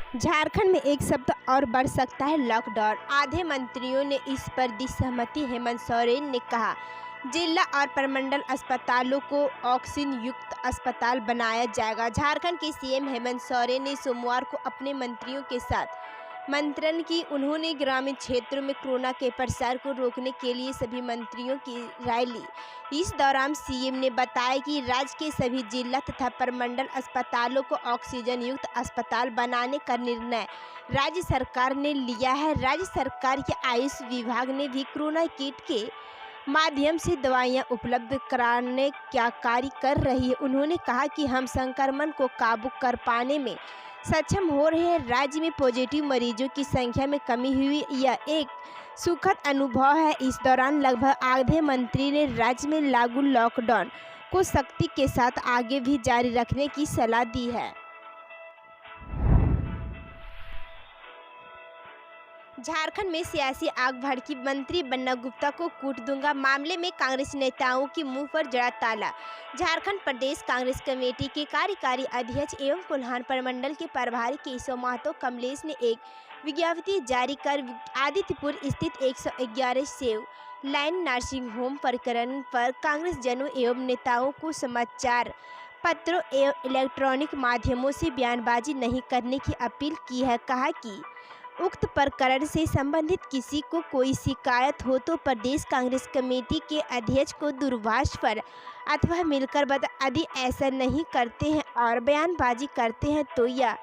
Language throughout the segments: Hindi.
झारखंड में एक सप्ताह और बढ़ सकता है लॉकडाउन, आधे मंत्रियों ने इस पर दी सहमति। हेमंत सोरेन ने कहा, जिला और प्रमंडल अस्पतालों को ऑक्सीजन युक्त अस्पताल बनाया जाएगा। झारखंड के सीएम हेमंत सोरेन ने सोमवार को अपने मंत्रियों के साथ मंत्रण की। उन्होंने ग्रामीण क्षेत्रों में कोरोना के प्रसार को रोकने के लिए सभी मंत्रियों की राय ली। इस दौरान सीएम ने बताया कि राज्य के सभी जिला तथा प्रमंडल अस्पतालों को ऑक्सीजन युक्त अस्पताल बनाने का निर्णय राज्य सरकार ने लिया है। राज्य सरकार के आयुष विभाग ने भी कोरोना किट के माध्यम से दवाइयां उपलब्ध कराने का कार्य कर रही है। उन्होंने कहा कि हम संक्रमण को काबू कर पाने में सक्षम हो रहे हैं। राज्य में पॉजिटिव मरीजों की संख्या में कमी हुई, यह एक सुखद अनुभव है। इस दौरान लगभग आधे मंत्री ने राज्य में लागू लॉकडाउन को सख्ती के साथ आगे भी जारी रखने की सलाह दी है। झारखंड में सियासी आग भड़की, मंत्री बन्ना गुप्ता को कूट दूंगा, मामले में कांग्रेस नेताओं के मुंह पर जड़ा ताला। झारखंड प्रदेश कांग्रेस कमेटी के कार्यकारी अध्यक्ष एवं कोल्हान प्रमंडल के प्रभारी केशव महतो कमलेश ने एक विज्ञप्ति जारी कर आदित्यपुर स्थित 111 सेव लाइन नर्सिंग होम प्रकरण पर कांग्रेस जनों एवं नेताओं को समाचार पत्रों एवं इलेक्ट्रॉनिक माध्यमों से बयानबाजी नहीं करने की अपील की है। कहा कि उक्त प्रकरण से संबंधित किसी को कोई शिकायत हो तो प्रदेश कांग्रेस कमेटी के अध्यक्ष को दूरभाष पर अथवा मिलकर बता। यदि ऐसा नहीं करते हैं और बयानबाजी करते हैं तो यह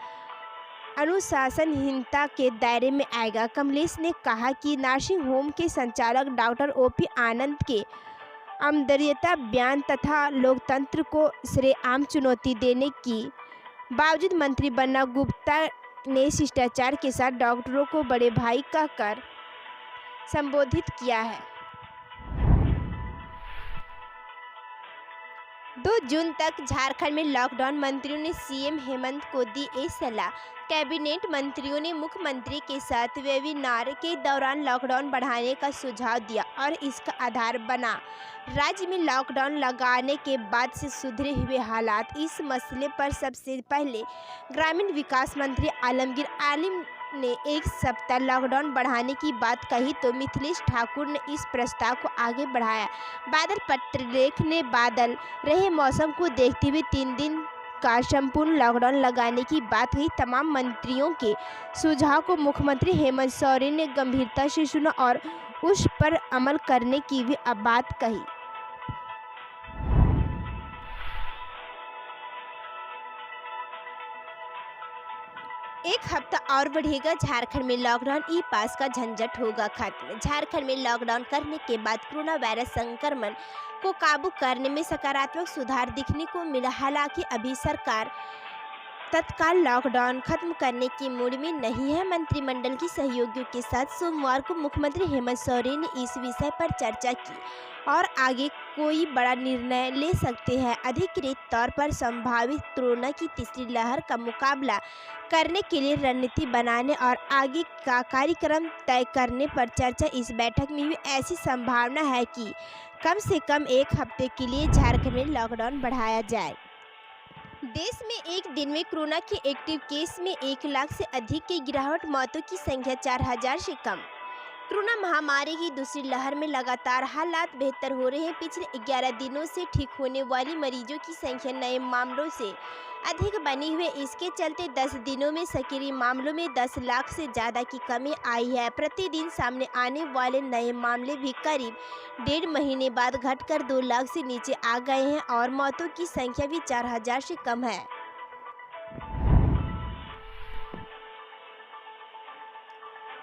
अनुशासनहीनता के दायरे में आएगा। कमलेश ने कहा कि नर्सिंग होम के संचालक डॉक्टर ओपी आनंद के अमर्यादा बयान तथा लोकतंत्र को सरेआम चुनौती देने की बावजूद मंत्री बन्ना गुप्ता ने शिष्टाचार के साथ डॉक्टरों को बड़े भाई कहकर संबोधित किया है। 2 जून तक झारखंड में लॉकडाउन, मंत्रियों ने सीएम हेमंत को दी ये सलाह। कैबिनेट मंत्रियों ने मुख्यमंत्री के साथ वेबिनार के दौरान लॉकडाउन बढ़ाने का सुझाव दिया और इसका आधार बना राज्य में लॉकडाउन लगाने के बाद से सुधरे हुए हालात। इस मसले पर सबसे पहले ग्रामीण विकास मंत्री आलमगीर आलिम ने एक सप्ताह लॉकडाउन बढ़ाने की बात कही तो मिथिलेश ठाकुर ने इस प्रस्ताव को आगे बढ़ाया। बादल पत्रलेख ने बादल रहे मौसम को देखते हुए 3 दिन का संपूर्ण लॉकडाउन लगाने की बात कही। तमाम मंत्रियों के सुझाव को मुख्यमंत्री हेमंत सोरेन ने गंभीरता से सुना और उस पर अमल करने की भी बात कही। एक हफ्ता और बढ़ेगा झारखंड में लॉकडाउन, ई पास का झंझट होगा खत्म। झारखंड में लॉकडाउन करने के बाद कोरोना वायरस संक्रमण को काबू करने में सकारात्मक सुधार दिखने को मिला। हालांकि अभी सरकार तत्काल लॉकडाउन खत्म करने की मूड में नहीं है। मंत्रिमंडल की सहयोगियों के साथ सोमवार को मुख्यमंत्री हेमंत सोरेन ने इस विषय पर चर्चा की और आगे कोई बड़ा निर्णय ले सकते हैं। अधिकृत तौर पर संभावित कोरोना की तीसरी लहर का मुकाबला करने के लिए रणनीति बनाने और आगे का कार्यक्रम तय करने पर चर्चा इस बैठक में हुई। ऐसी संभावना है कि कम से कम 1 हफ्ते के लिए झारखंड में लॉकडाउन बढ़ाया जाए। देश में एक दिन में कोरोना के एक्टिव केस में 1 लाख से अधिक की गिरावट, मौतों की संख्या 4000 से कम। कोरोना महामारी की दूसरी लहर में लगातार हालात बेहतर हो रहे हैं। पिछले 11 दिनों से ठीक होने वाले मरीजों की संख्या नए मामलों से अधिक बनी हुई। इसके चलते 10 दिनों में सक्रिय मामलों में 10 लाख से ज़्यादा की कमी आई है। प्रतिदिन सामने आने वाले नए मामले भी करीब 1.5 महीने बाद घटकर 2 लाख से नीचे आ गए हैं और मौतों की संख्या भी 4000 से कम है।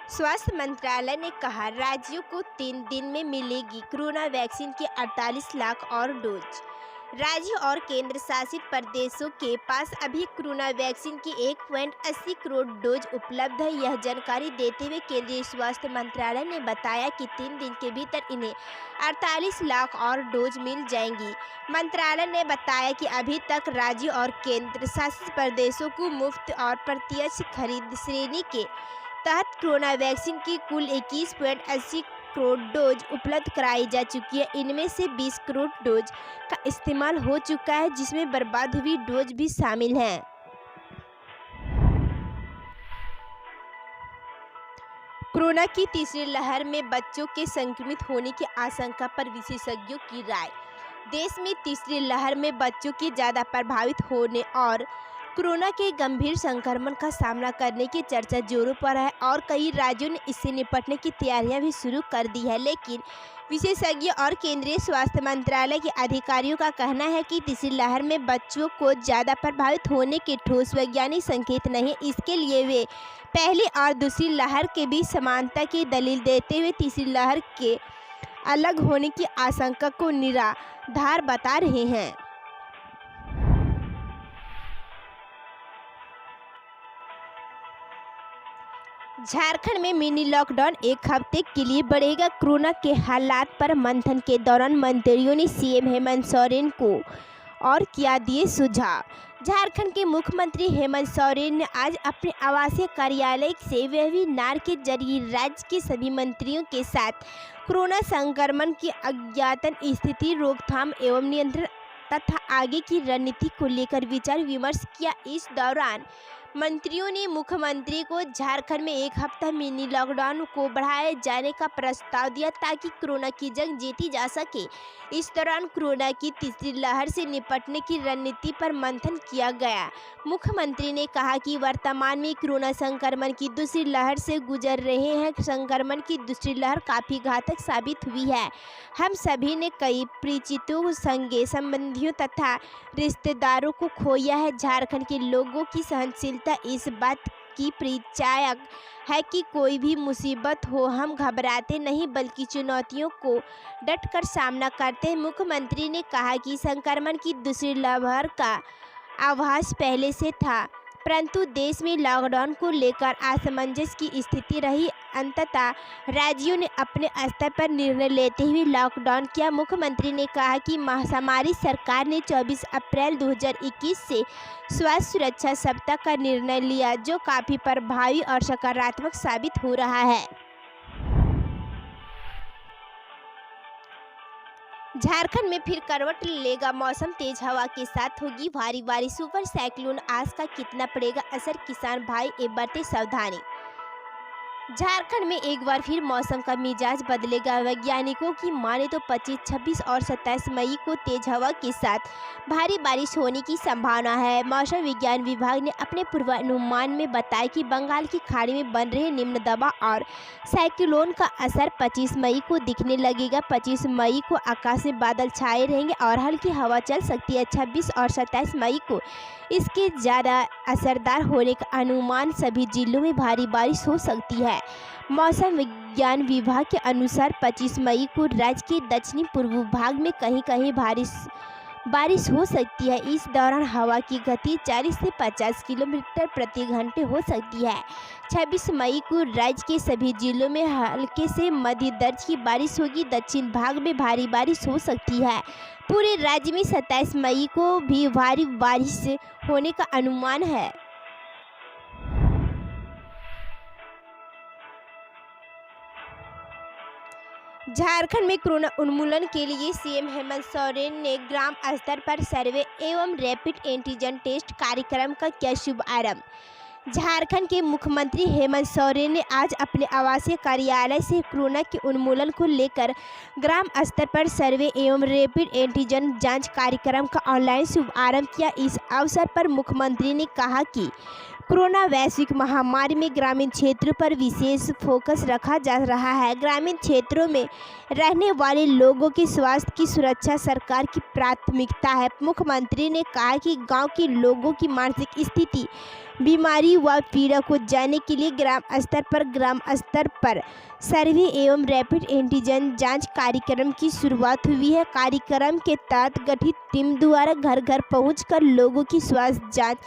स्वास्थ्य मंत्रालय ने कहा, राज्यों को 3 दिन में मिलेगी कोरोना वैक्सीन के 48 लाख और डोज। राज्यों और केंद्र शासित प्रदेशों के पास अभी कोरोना वैक्सीन की 1.80 करोड़ डोज उपलब्ध है। यह जानकारी देते हुए केंद्रीय स्वास्थ्य मंत्रालय ने बताया कि 3 दिन के भीतर इन्हें 48 लाख और डोज मिल जाएंगी। मंत्रालय ने बताया कि अभी तक राज्यों और केंद्र शासित प्रदेशों को मुफ्त और प्रत्यक्ष खरीद श्रेणी के तहत कोरोना वैक्सीन की कुल 21.80 करोड़ डोज उपलब्ध कराई जा चुकी है। इनमें से 20 करोड़ डोज का इस्तेमाल हो चुका है, जिसमें बर्बाद हुई डोज भी शामिल हैं। कोरोना की तीसरी लहर में बच्चों के संक्रमित होने की आशंका पर विशेषज्ञों की राय। देश में तीसरी लहर में बच्चों के ज़्यादा प्रभावित होने और कोरोना के गंभीर संक्रमण का सामना करने की चर्चा जोरों पर है और कई राज्यों ने इससे निपटने की तैयारियां भी शुरू कर दी है। लेकिन विशेषज्ञों और केंद्रीय स्वास्थ्य मंत्रालय के अधिकारियों का कहना है कि तीसरी लहर में बच्चों को ज़्यादा प्रभावित होने के ठोस वैज्ञानिक संकेत नहीं। इसके लिए वे पहली और दूसरी लहर के बीच समानता की दलील देते हुए तीसरी लहर के अलग होने की आशंका को निराधार बता रहे हैं। झारखंड में मिनी लॉकडाउन एक हफ्ते के लिए बढ़ेगा। कोरोना के हालात पर मंथन के दौरान मंत्रियों ने सीएम हेमंत सोरेन को और किया दिए सुझाव। झारखंड के मुख्यमंत्री हेमंत सोरेन ने आज अपने आवासीय कार्यालय से वेबिनार के जरिए राज्य के सभी मंत्रियों के साथ कोरोना संक्रमण की अद्यतन स्थिति, रोकथाम एवं नियंत्रण तथा आगे की रणनीति को लेकर विचार विमर्श किया। इस दौरान मंत्रियों ने मुख्यमंत्री को झारखंड में एक हफ्ता मिनी लॉकडाउन को बढ़ाए जाने का प्रस्ताव दिया ताकि कोरोना की जंग जीती जा सके। इस दौरान कोरोना की तीसरी लहर से निपटने की रणनीति पर मंथन किया गया। मुख्यमंत्री ने कहा कि वर्तमान में कोरोना संक्रमण की दूसरी लहर से गुजर रहे हैं। संक्रमण की दूसरी लहर काफ़ी घातक साबित हुई है। हम सभी ने कई परिचितों, संगे संबंधियों तथा रिश्तेदारों को खोया है। झारखंड के लोगों की सहनशीलता इस बात की परिचायक है कि कोई भी मुसीबत हो हम घबराते नहीं बल्कि चुनौतियों को डटकर सामना करते हैं। मुख्यमंत्री ने कहा कि संक्रमण की दूसरी लहर का आभास पहले से था, परंतु देश में लॉकडाउन को लेकर असमंजस की स्थिति रही। अंततः राज्यों ने अपने स्तर पर निर्णय लेते हुए लॉकडाउन किया। मुख्यमंत्री ने कहा कि हमारी सरकार ने 24 अप्रैल 2021 से स्वास्थ्य सुरक्षा सप्ताह का निर्णय लिया, जो काफ़ी प्रभावी और सकारात्मक साबित हो रहा है। झारखंड में फिर करवट लेगा मौसम, तेज हवा के साथ होगी भारी बारिश। सुपर साइक्लोन आज का कितना पड़ेगा असर, किसान भाई ए बरते सावधानी। झारखंड में एक बार फिर मौसम का मिजाज बदलेगा। वैज्ञानिकों की माने तो 25, 26 और 27 मई को तेज हवा के साथ भारी बारिश होने की संभावना है। मौसम विज्ञान विभाग ने अपने पूर्वानुमान में बताया कि बंगाल की खाड़ी में बन रहे निम्न दबाव और साइक्लोन का असर 25 मई को दिखने लगेगा। 25 मई को आकाश में बादल छाए रहेंगे और हल्की हवा चल सकती है। 26 और 27 मई को इसके ज़्यादा असरदार होने का अनुमान, सभी जिलों में भारी बारिश हो सकती है। मौसम विज्ञान विभाग के अनुसार 25 मई को राज्य के दक्षिणी पूर्व भाग में कहीं कहीं बारिश हो सकती है। इस दौरान हवा की गति 40 से 50 किलोमीटर प्रति घंटे हो सकती है। 26 मई को राज्य के सभी जिलों में हल्के से मध्यम दर्जे की बारिश होगी। दक्षिण भाग में भारी बारिश हो सकती है। पूरे राज्य में 27 मई को भी भारी बारिश होने का अनुमान है। झारखंड में कोरोना उन्मूलन के लिए सीएम हेमंत सोरेन ने ग्राम स्तर पर सर्वे एवं रैपिड एंटीजन टेस्ट कार्यक्रम का किया शुभारंभ। झारखंड के मुख्यमंत्री हेमंत सोरेन ने आज अपने आवासीय कार्यालय से कोरोना के उन्मूलन को लेकर ग्राम स्तर पर सर्वे एवं रैपिड एंटीजन जांच कार्यक्रम का ऑनलाइन शुभारंभ किया। इस अवसर पर मुख्यमंत्री ने कहा कि कोरोना वैश्विक महामारी में ग्रामीण क्षेत्रों पर विशेष फोकस रखा जा रहा है। ग्रामीण क्षेत्रों में रहने वाले लोगों के स्वास्थ्य की सुरक्षा सरकार की प्राथमिकता है। मुख्यमंत्री ने कहा कि गांव के लोगों की मानसिक स्थिति, बीमारी व पीड़ा को जानने के लिए ग्राम स्तर पर सर्वे एवं रैपिड एंटीजन जांच कार्यक्रम की शुरुआत हुई है। कार्यक्रम के तहत गठित टीम द्वारा घर घर पहुंचकर लोगों की स्वास्थ्य जांच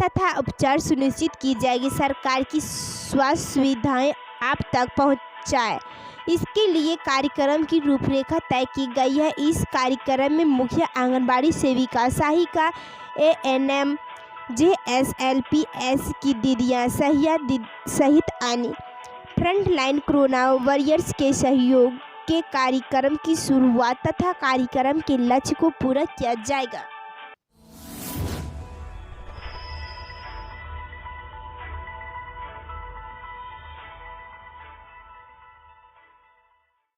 तथा उपचार सुनिश्चित की जाएगी। सरकार की स्वास्थ्य सुविधाएं आप तक पहुंचाए, इसके लिए कार्यक्रम की रूपरेखा तय की गई है। इस कार्यक्रम में मुख्य आंगनबाड़ी सेविका, सहायिका, ANM, JSLPS की दीदियां सहित अन्य फ्रंटलाइन कोरोना वॉरियर्स के सहयोग के कार्यक्रम की शुरुआत तथा कार्यक्रम के लक्ष्य को पूरा किया जाएगा।